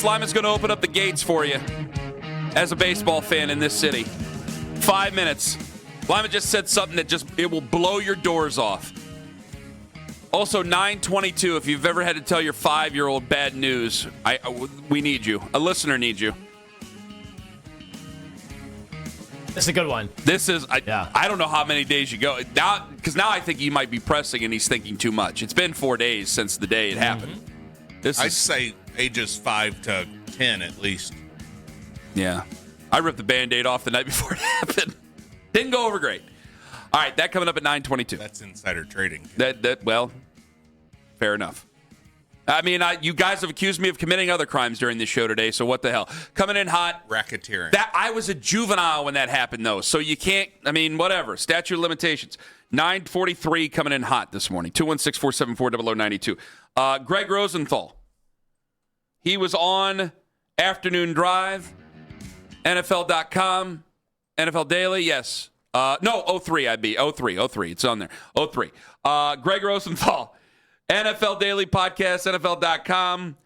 Lyman's going to open up the gates for you as a baseball fan in this city. 5 minutes. Lyman just said something that it will blow your doors off. Also, 9:22, if you've ever had to tell your 5-year-old bad news, we need you. A listener needs you. This is a good one. This is, I don't know how many days you go. Because now I think he might be pressing and he's thinking too much. It's been 4 days since the day it happened. I'd say ages 5 to 10 at least. Yeah. I ripped the Band-Aid off the night before it happened. Didn't go over great. All right, that coming up at 9:22. That's insider trading. Well, fair enough. I mean, you guys have accused me of committing other crimes during this show today, so what the hell? Coming in hot. Racketeering. I was a juvenile when that happened, though, so you can't, whatever. Statute of limitations. 9:43 coming in hot this morning. 216-474-0092. Greg Rosenthal. He was on Afternoon Drive, NFL.com, NFL Daily, yes. 03, IB. 03. It's on there. 03. Greg Rosenthal, NFL Daily Podcast, NFL.com.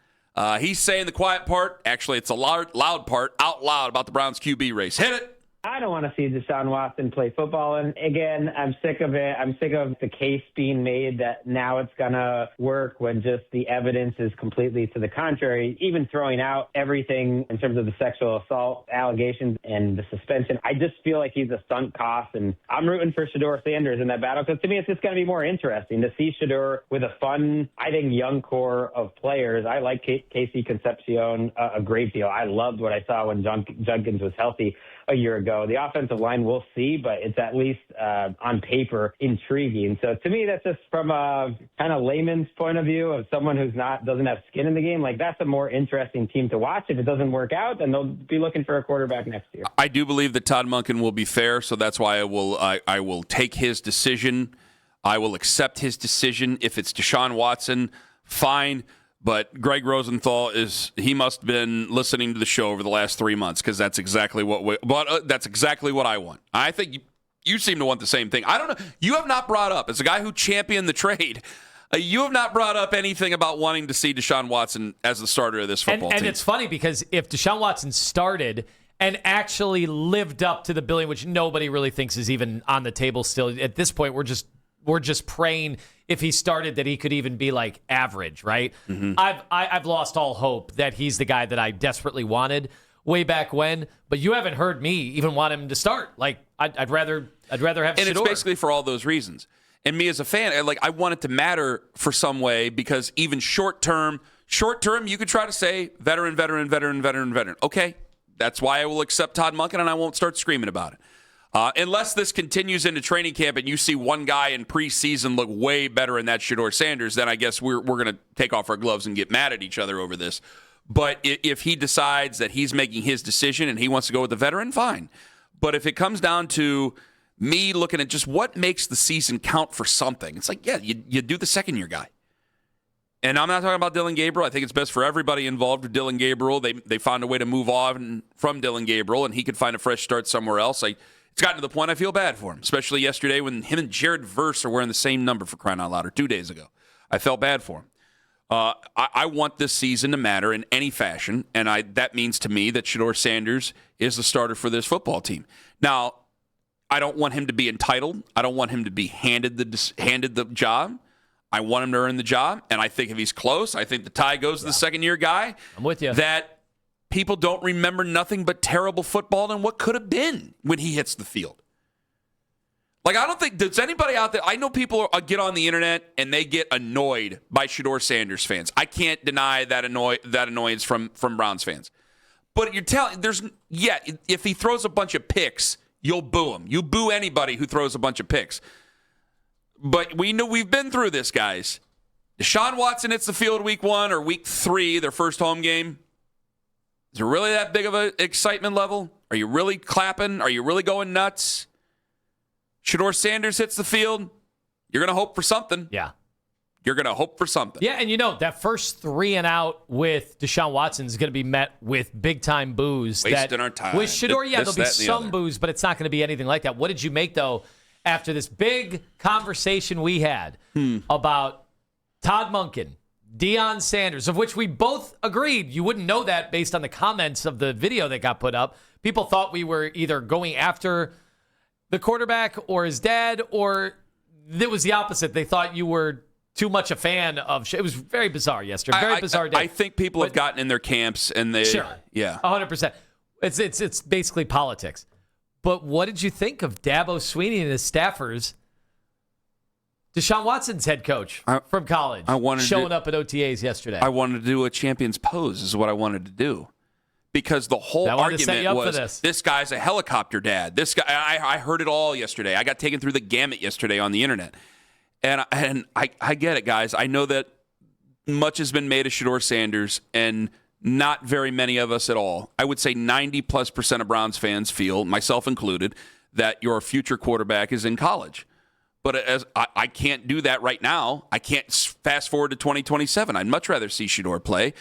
He's saying the quiet part. Actually, it's a loud part out loud about the Browns QB race. Hit it. I don't want to see Deshaun Watson play football. And again, I'm sick of it. I'm sick of the case being made that now it's going to work when just the evidence is completely to the contrary. Even throwing out everything in terms of the sexual assault allegations and the suspension, I just feel like he's a sunk cost. And I'm rooting for Shedeur Sanders in that battle because to me, it's just going to be more interesting to see Shedeur with a fun, I think, young core of players. I like Casey Concepcion a great deal. I loved what I saw when Judkins was healthy a year ago. The offensive line, we'll see, but it's at least on paper intriguing. So to me, that's just from a kind of layman's point of view of someone who's doesn't have skin in the game. Like, that's a more interesting team to watch. If it doesn't work out, then they'll be looking for a quarterback next year. I do believe that Todd Monken will be fair, so that's why I will take his decision. I will accept his decision. If it's Deshaun Watson, fine. But Greg Rosenthal he must have been listening to the show over the last 3 months because that's exactly that's exactly what I want. I think you seem to want the same thing. I don't know. You have not brought up, as a guy who championed the trade, you have not brought up anything about wanting to see Deshaun Watson as the starter of this football team. And it's funny because if Deshaun Watson started and actually lived up to the billing, which nobody really thinks is even on the table still, at this point we're just praying if he started that he could even be like average, right? Mm-hmm. I've lost all hope that he's the guy that I desperately wanted way back when, but you haven't heard me even want him to start. Like I'd rather have Shedeur. And it's basically for all those reasons. And me as a fan, I want it to matter for some way because even short term, you could try to say veteran. Okay, that's why I will accept Todd Monken and I won't start screaming about it. Unless this continues into training camp and you see one guy in preseason look way better in that Shedeur Sanders, then I guess we're going to take off our gloves and get mad at each other over this. But if he decides that he's making his decision and he wants to go with the veteran, fine. But if it comes down to me looking at just what makes the season count for something, it's like, yeah, you do the second-year guy. And I'm not talking about Dillon Gabriel. I think it's best for everybody involved with Dillon Gabriel. They found a way to move on from Dillon Gabriel, and he could find a fresh start somewhere else. It's gotten to the point I feel bad for him, especially yesterday when him and Jared Verse are wearing the same number for crying out loud, or 2 days ago. I felt bad for him. I want this season to matter in any fashion, and that means to me that Shedeur Sanders is the starter for this football team. Now, I don't want him to be entitled. I don't want him to be handed the job. I want him to earn the job, and I think if he's close, I think the tie goes to the second-year guy. I'm with you. That people don't remember nothing but terrible football and what could have been when he hits the field. Like, I don't think there's anybody out there. I know people get on the internet and they get annoyed by Shedeur Sanders fans. I can't deny that annoyance from Browns fans. But you're telling if he throws a bunch of picks, you'll boo him. You boo anybody who throws a bunch of picks. But we know we've been through this, guys. Deshaun Watson hits the field week 1 or week 3, their first home game. Is it really that big of an excitement level? Are you really clapping? Are you really going nuts? Shedeur Sanders hits the field. You're going to hope for something. Yeah. You're going to hope for something. Yeah, and that first 3 and out with Deshaun Watson is going to be met with big-time boos. Wasting our time. With Shedeur, there'll be some boos, but it's not going to be anything like that. What did you make, though, after this big conversation we had about Todd Monken Deion Sanders, of which we both agreed. You wouldn't know that based on the comments of the video that got put up. People thought we were either going after the quarterback or his dad, or it was the opposite. They thought you were too much a fan of. It was very bizarre yesterday. Very bizarre day. I think people have gotten in their camps and they. Sure. Yeah. 100%. It's basically politics. But what did you think of Dabo Swinney and his staffers? Deshaun Watson's head coach from college, showing up at OTAs yesterday. I wanted to do a champion's pose is what I wanted to do. Because the whole argument was, this guy's a helicopter dad. This guy, I heard it all yesterday. I got taken through the gamut yesterday on the internet. And I get it, guys. I know that much has been made of Shedeur Sanders, and not very many of us at all. I would say 90+% of Browns fans feel, myself included, that your future quarterback is in college. But as I can't do that right now. I can't fast forward to 2027. I'd much rather see Shedeur play.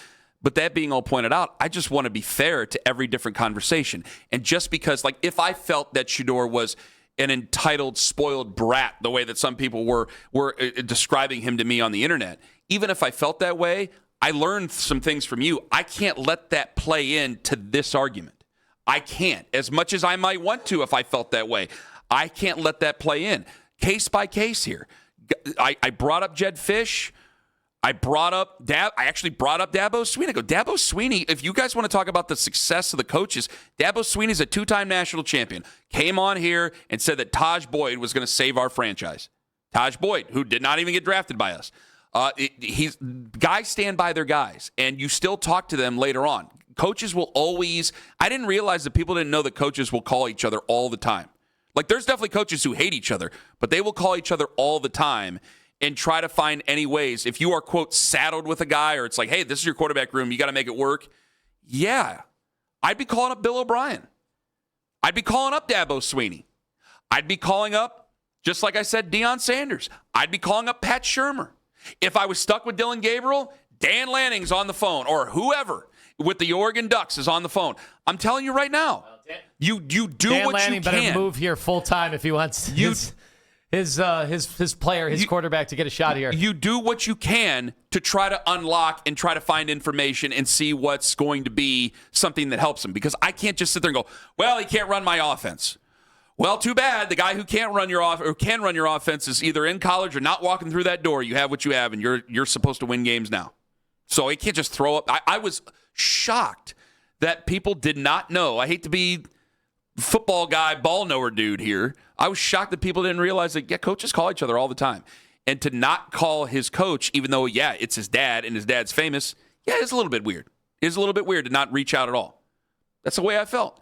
But that being all pointed out, I just want to be fair to every different conversation. And just because, like, if I felt that Shedeur was an entitled, spoiled brat, the way that some people were describing him to me on the internet, even if I felt that way, I learned some things from you. I can't let that play into this argument. I can't. As much as I might want to if I felt that way, I can't let that play in. Case by case here. I brought up Jed Fish. I actually brought up Dabo Swinney. I go, Dabo Swinney, if you guys want to talk about the success of the coaches, Dabo Swinney's a 2-time national champion. Came on here and said that Taj Boyd was going to save our franchise. Taj Boyd, who did not even get drafted by us. Guys stand by their guys, and you still talk to them later on. Coaches will always, I didn't realize that people didn't know that coaches will call each other all the time. Like, there's definitely coaches who hate each other, but they will call each other all the time and try to find any ways. If you are, quote, saddled with a guy, or it's like, hey, this is your quarterback room, you got to make it work. Yeah. I'd be calling up Bill O'Brien. I'd be calling up Dabo Swinney. I'd be calling up, just like I said, Deion Sanders. I'd be calling up Pat Shurmur. If I was stuck with Dylan Gabriel, Dan Lanning's on the phone, or whoever with the Oregon Ducks is on the phone. I'm telling you right now, you do Dan what Lanning you can. better move here full time if he wants his quarterback to get a shot here. You do what you can to try to unlock and try to find information and see what's going to be something that helps him. Because I can't just sit there and go, well, he can't run my offense. Well, too bad. The guy who can't run your offense is either in college or not walking through that door. You have what you have, and you're supposed to win games now. So he can't just throw up. I was shocked that people did not know. I hate to be football guy, ball knower dude here. I was shocked that people didn't realize that, coaches call each other all the time. And to not call his coach, even though, it's his dad and his dad's famous, it's a little bit weird. It's a little bit weird to not reach out at all. That's the way I felt.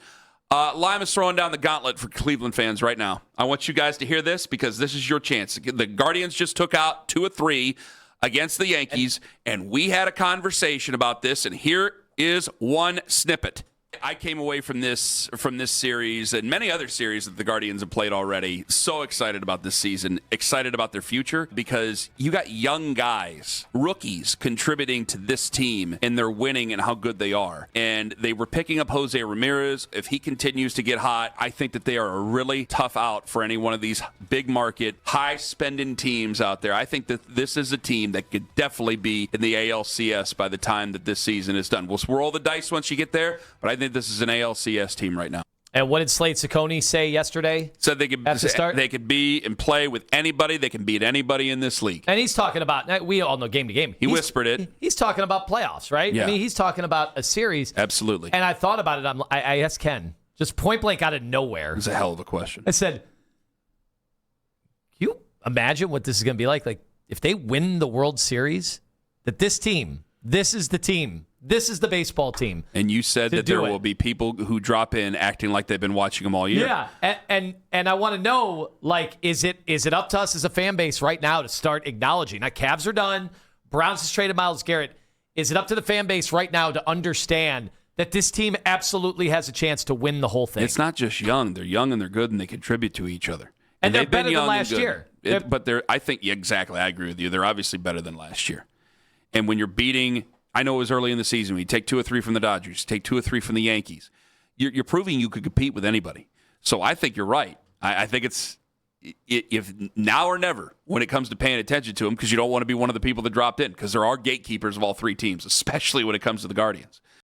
Lima's throwing down the gauntlet for Cleveland fans right now. I want you guys to hear this because this is your chance. The Guardians just took out 2 of 3 against the Yankees, and we had a conversation about this, and here is one snippet. I came away from this series and many other series that the Guardians have played already so excited about this season, excited about their future, because you got young guys, rookies, contributing to this team, and they're winning and how good they are. And they were picking up Jose Ramirez. If he continues to get hot, I think that they are a really tough out for any one of these big market, high-spending teams out there. I think that this is a team that could definitely be in the ALCS by the time that this season is done. We'll roll the dice once you get there, but I think this is an ALCS team right now. And what did Slade Ciccone say yesterday? Said they could be and play with anybody. They can beat anybody in this league. And he's talking about, we all know game to game. He whispered it. He's talking about playoffs, right? Yeah. I mean, he's talking about a series. Absolutely. And I thought about it. I asked Ken, just point blank out of nowhere. It's a hell of a question. I said, can you imagine what this is going to be like? Like, if they win the World Series, that this team, this is the team. This is the baseball team. And you said that there will be people who drop in acting like they've been watching them all year. Yeah, and I want to know, like, is it up to us as a fan base right now to start acknowledging? Now, Cavs are done. Browns has traded Myles Garrett. Is it up to the fan base right now to understand that this team absolutely has a chance to win the whole thing? It's not just young. They're young and they're good and they contribute to each other. And they're better than last year. I think, exactly, I agree with you. They're obviously better than last year. And when you're beating... I know it was early in the season. When you take 2 or 3 from the Dodgers, take 2 or 3 from the Yankees. You're proving you could compete with anybody. So I think you're right. I think it's if now or never when it comes to paying attention to him, because you don't want to be one of the people that dropped in, because there are gatekeepers of all three teams, especially when it comes to the Guardians.